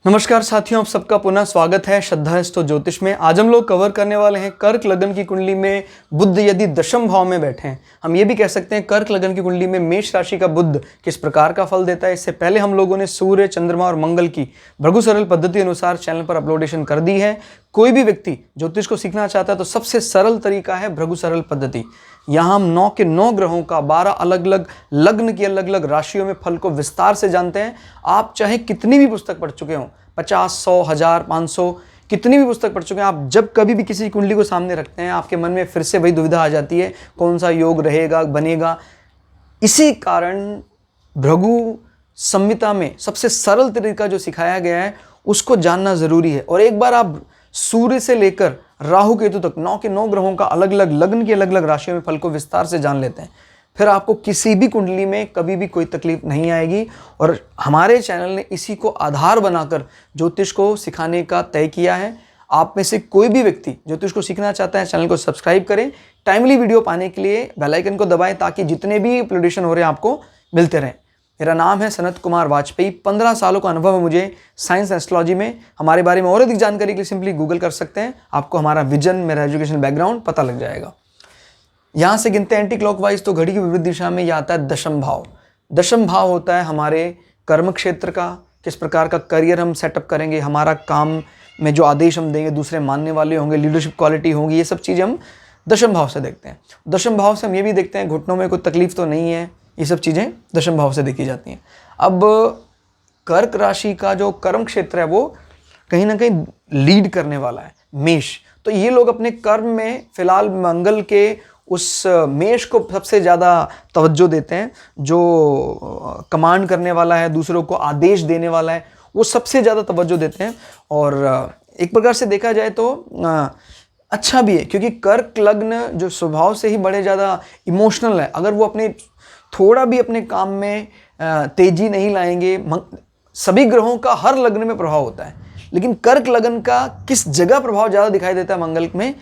नमस्कार साथियों, आप सबका पुनः स्वागत है श्रद्धास्तु ज्योतिष में। आज हम लोग कवर करने वाले हैं कर्क लगन की कुंडली में बुध यदि दशम भाव में बैठे हैं। हम ये भी कह सकते हैं कर्क लगन की कुंडली में मेष राशि का बुध किस प्रकार का फल देता है। इससे पहले हम लोगों ने सूर्य, चंद्रमा और मंगल की भृगु सरल पद्धति अनुसार चैनल पर अपलोडेशन कर दी है। कोई भी व्यक्ति ज्योतिष को सीखना चाहता है तो सबसे सरल तरीका है भृगु सरल पद्धति। यहाँ हम 9 के 9 ग्रहों का 12 अलग अलग लग्न की अलग अलग राशियों में फल को विस्तार से जानते हैं। आप चाहे कितनी भी पुस्तक पढ़ चुके हों, 50, 100, 1000, 500, कितनी भी पुस्तक पढ़ चुके हैं, आप जब कभी भी किसी कुंडली को सामने रखते हैं आपके मन में फिर से वही दुविधा आ जाती है, कौन सा योग रहेगा, बनेगा। इसी कारण भृगु संहिता में सबसे सरल तरीका जो सिखाया गया है उसको जानना ज़रूरी है। और एक बार आप सूर्य से लेकर राहु केतु तक 9 के 9 ग्रहों का अलग अलग लग्न की अलग अलग राशियों में फल को विस्तार से जान लेते हैं, फिर आपको किसी भी कुंडली में कभी भी कोई तकलीफ नहीं आएगी। और हमारे चैनल ने इसी को आधार बनाकर ज्योतिष को सिखाने का तय किया है। आप में से कोई भी व्यक्ति ज्योतिष को सीखना चाहता है, चैनल को सब्सक्राइब करें। टाइमली वीडियो पाने के लिए बेल आइकन को दबाएं ताकि जितने भी अपलोडेशन हो रहे हैं आपको मिलते रहें। मेरा नाम है सनत कुमार वाजपेयी। 15 सालों का अनुभव है मुझे साइंस एस्ट्रोलॉजी में। हमारे बारे में और अधिक जानकारी के लिए सिंपली गूगल कर सकते हैं, आपको हमारा विजन, मेरा एजुकेशन बैकग्राउंड पता लग जाएगा। यहाँ से गिनते हैं एंटी क्लॉकवाइज तो घड़ी की विपरीत दिशा में यह आता है दशम भाव। दशम भाव होता है हमारे कर्म क्षेत्र का, किस प्रकार का करियर हम सेटअप करेंगे, हमारा काम में जो आदेश हम देंगे दूसरे मानने वाले होंगे, लीडरशिप क्वालिटी होगी, ये सब चीज़ें हम दशम भाव से देखते हैं। दशम भाव से हम ये भी देखते हैं घुटनों में कोई तकलीफ तो नहीं है, ये सब चीज़ें दशम भाव से देखी जाती हैं। अब कर्क राशि का जो कर्म क्षेत्र है वो कहीं ना कहीं लीड करने वाला है मेष। तो ये लोग अपने कर्म में फिलहाल मंगल के उस मेष को सबसे ज़्यादा तवज्जो देते हैं, जो कमांड करने वाला है, दूसरों को आदेश देने वाला है, वो सबसे ज़्यादा तवज्जो देते हैं। और एक प्रकार से देखा जाए तो अच्छा भी है, क्योंकि कर्क लग्न जो स्वभाव से ही बड़े ज़्यादा इमोशनल है। अगर वो अपने थोड़ा भी अपने काम में तेजी नहीं लाएंगे, सभी ग्रहों का हर लग्न में प्रभाव होता है, लेकिन कर्क लग्न का किस जगह प्रभाव ज़्यादा दिखाई देता है मंगल में?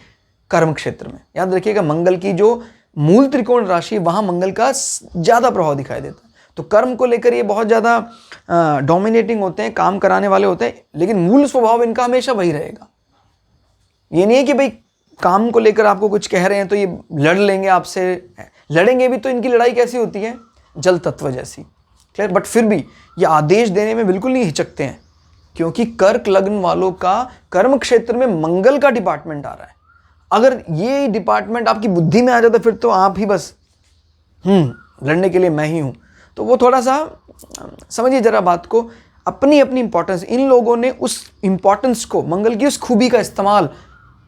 कर्म क्षेत्र में। याद रखिएगा, मंगल की जो मूल त्रिकोण राशि वहाँ मंगल का ज़्यादा प्रभाव दिखाई देता है। तो कर्म को लेकर ये बहुत ज़्यादा डोमिनेटिंग होते हैं, काम कराने वाले होते हैं, लेकिन मूल स्वभाव इनका हमेशा वही रहेगा। ये नहीं है कि भाई काम को लेकर आपको कुछ कह रहे हैं तो ये लड़ लेंगे आपसे। लड़ेंगे भी तो इनकी लड़ाई कैसी होती है? जल तत्व जैसी। क्लियर? बट फिर भी ये आदेश देने में बिल्कुल नहीं हिचकते हैं, क्योंकि कर्क लग्न वालों का कर्म क्षेत्र में मंगल का डिपार्टमेंट आ रहा है। अगर ये डिपार्टमेंट आपकी बुद्धि में आ जाता फिर तो आप ही बस लड़ने के लिए मैं ही हूँ। तो वो थोड़ा सा समझिए जरा बात को, अपनी अपनी इंपॉर्टेंस। इन लोगों ने उस इंपॉर्टेंस को, मंगल की उस खूबी का इस्तेमाल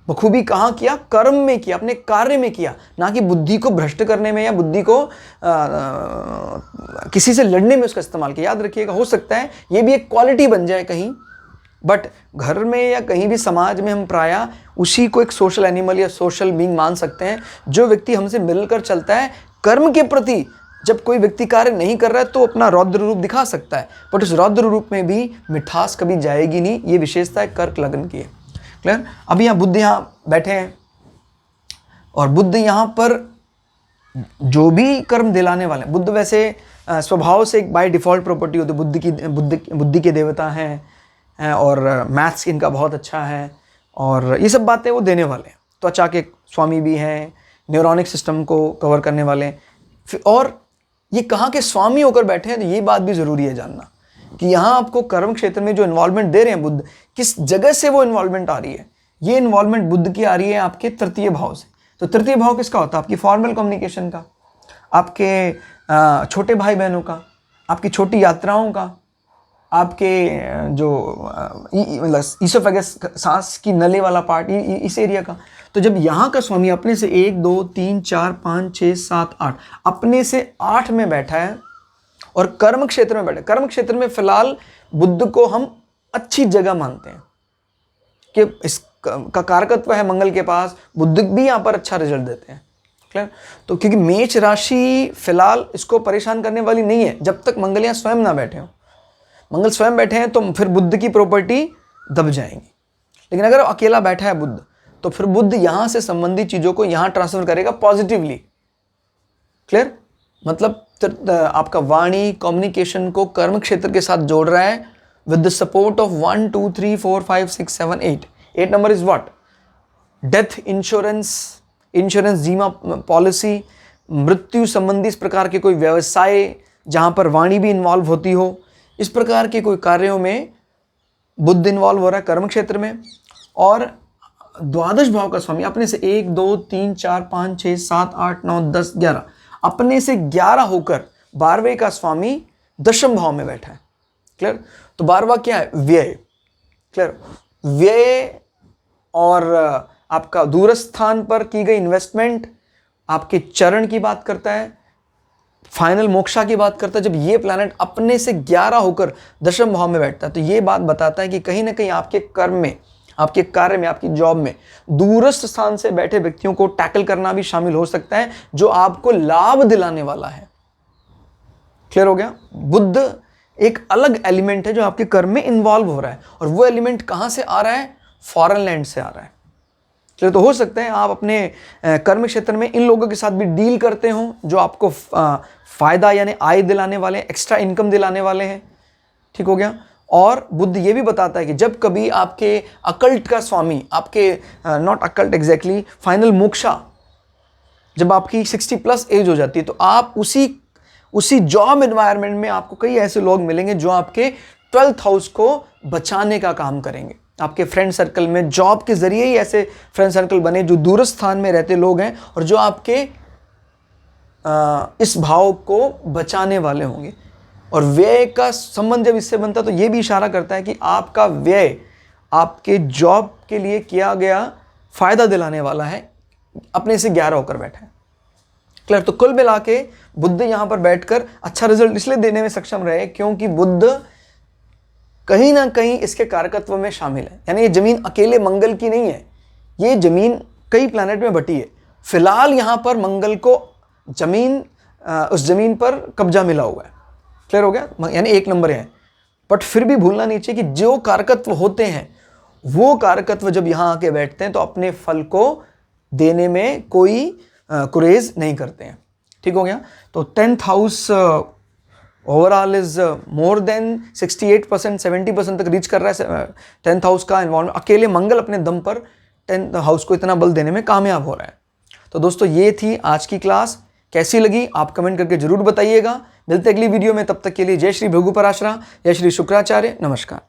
बखूबी कहाँ किया? कर्म में किया, अपने कार्य में किया, ना कि बुद्धि को भ्रष्ट करने में या बुद्धि को किसी से लड़ने में उसका इस्तेमाल किया। याद रखिएगा, हो सकता है ये भी एक क्वालिटी बन जाए कहीं, बट घर में या कहीं भी समाज में हम प्रायः उसी को एक सोशल एनिमल या सोशल बीइंग मान सकते हैं। जो व्यक्ति हमसे मिलकर चलता है, कर्म के प्रति जब कोई व्यक्ति कार्य नहीं कर रहा है तो अपना रौद्र रूप दिखा सकता है, बट उस रौद्र रूप में भी मिठास कभी जाएगी नहीं। ये विशेषता है कर्क लग्न की है। क्लियर? अभी यहाँ बुध यहाँ बैठे हैं और बुध यहाँ पर जो भी कर्म दिलाने वाले हैं, बुध वैसे स्वभाव से एक बाय डिफॉल्ट प्रॉपर्टी होती है, बुद्धि के देवता हैं और मैथ्स इनका बहुत अच्छा है और ये सब बातें वो देने वाले हैं। त्वचा के स्वामी भी हैं, न्यूरोनिक सिस्टम को कवर करने वाले हैं, और ये कहाँ के स्वामी होकर बैठे हैं। तो ये बात भी ज़रूरी है जानना कि यहाँ आपको कर्म क्षेत्र में जो इन्वॉल्वमेंट दे रहे हैं बुध, किस जगह से वो इन्वॉल्वमेंट आ रही है। ये इन्वॉल्वमेंट बुध की आ रही है आपके तृतीय भाव से। तो तृतीय भाव किसका होता है? आपकी फॉर्मल कम्युनिकेशन का, आपके छोटे भाई बहनों का, आपकी छोटी यात्राओं का, आपके जो मतलब ईसोफेगस, सांस की नली वाला पार्ट, इस एरिया का। तो जब यहाँ का स्वामी अपने से 1, 2, 3, 4, 5, 6, 7, 8 अपने से 8 में बैठा है और कर्म क्षेत्र में बैठे। कर्म क्षेत्र में फिलहाल बुध को हम अच्छी जगह मानते हैं कि इसका कारकत्व है मंगल के पास, बुध भी यहाँ पर अच्छा रिजल्ट देते हैं। क्लियर? तो क्योंकि मेष राशि फिलहाल इसको परेशान करने वाली नहीं है जब तक मंगल यहाँ स्वयं ना बैठे हो। मंगल स्वयं बैठे हैं तो फिर बुध की प्रॉपर्टी दब जाएंगी। लेकिन अगर अकेला बैठा है बुध, तो फिर बुध यहाँ से संबंधित चीज़ों को यहाँ ट्रांसफर करेगा पॉजिटिवली। क्लियर? मतलब आपका वाणी, कम्युनिकेशन को कर्म क्षेत्र के साथ जोड़ रहा है, with the support of 1 2 3 4 5 6 7 8. 8 number is what? Death insurance, insurance बीमा पॉलिसी, मृत्यु संबंधी इस प्रकार के कोई व्यवसाय जहाँ पर वाणी भी इन्वॉल्व होती हो, इस प्रकार के कोई कार्यों में बुध इन्वॉल्व हो रहा है कर्म क्षेत्र में। और द्वादश भाव का स्वामी अपने से 1 2 3 4 5 6 7 8 9 10 11 अपने से 11 होकर 12वें का स्वामी दशम भाव में बैठा है। क्लियर? तो 12वां क्या है? व्यय। क्लियर? व्यय और आपका दूरस्थ स्थान पर की गई इन्वेस्टमेंट, आपके चरण की बात करता है, फाइनल मोक्षा की बात करता है। जब ये प्लैनेट अपने से 11 होकर दशम भाव में बैठता है तो ये बात बताता है कि कहीं ना कहीं आपके कर्म में, आपके कार्य में, आपकी जॉब में दूरस्थ स्थान से बैठे व्यक्तियों को टैकल करना भी शामिल हो सकता है जो आपको लाभ दिलाने वाला है। क्लियर हो गया? बुध एक अलग एलिमेंट है जो आपके कर्म में इन्वॉल्व हो रहा है, और वो एलिमेंट कहां से आ रहा है? फॉरेन लैंड से आ रहा है। चलिए, तो हो सकता है आप अपने कर्म क्षेत्र में इन लोगों के साथ भी डील करते हो जो आपको फायदा यानी आय दिलाने वाले, एक्स्ट्रा इनकम दिलाने वाले हैं। ठीक हो गया? और बुध ये भी बताता है कि जब कभी आपके अकल्ट का स्वामी, आपके not occult exactly, final moksha, जब आपकी 60+ एज हो जाती है तो आप उसी जॉब एनवायरनमेंट में आपको कई ऐसे लोग मिलेंगे जो आपके 12th हाउस को बचाने का काम करेंगे। आपके फ्रेंड सर्कल में जॉब के जरिए ही ऐसे फ्रेंड सर्कल बने जो दूरस्थ स्थान में रहते लोग हैं और जो आपके इस भाव को बचाने वाले होंगे। और व्यय का संबंध जब इससे बनता है तो ये भी इशारा करता है कि आपका व्यय आपके जॉब के लिए किया गया फायदा दिलाने वाला है, अपने से 11 होकर बैठा है। क्लियर? तो कुल मिला के बुध यहाँ पर बैठकर अच्छा रिजल्ट इसलिए देने में सक्षम रहे क्योंकि बुध कहीं ना कहीं इसके कारकत्व में शामिल है। यानी ये जमीन अकेले मंगल की नहीं है, ये जमीन कई प्लैनेट में बटी है। फिलहाल यहाँ पर मंगल को उस जमीन पर कब्जा मिला हुआ है। क्लियर हो गया? यानी 1 नंबर है। बट फिर भी भूलना नहीं चाहिए कि जो कारकत्व होते हैं वो कारकत्व जब यहाँ आके बैठते हैं तो अपने फल को देने में कोई गुरेज नहीं करते हैं। ठीक हो गया? तो 10th house overall is more than 68%, 70% तक रीच कर रहा है 10th हाउस का इन्वॉल्वमेंट। अकेले मंगल अपने दम पर 10th हाउस को इतना बल देने में कामयाब हो रहा है। तो दोस्तों, ये थी आज की क्लास। कैसी लगी आप कमेंट करके जरूर बताइएगा। मिलते अगली वीडियो में, तब तक के लिए जय श्री भृगु पराशरा, जय श्री शुक्राचार्य, नमस्कार।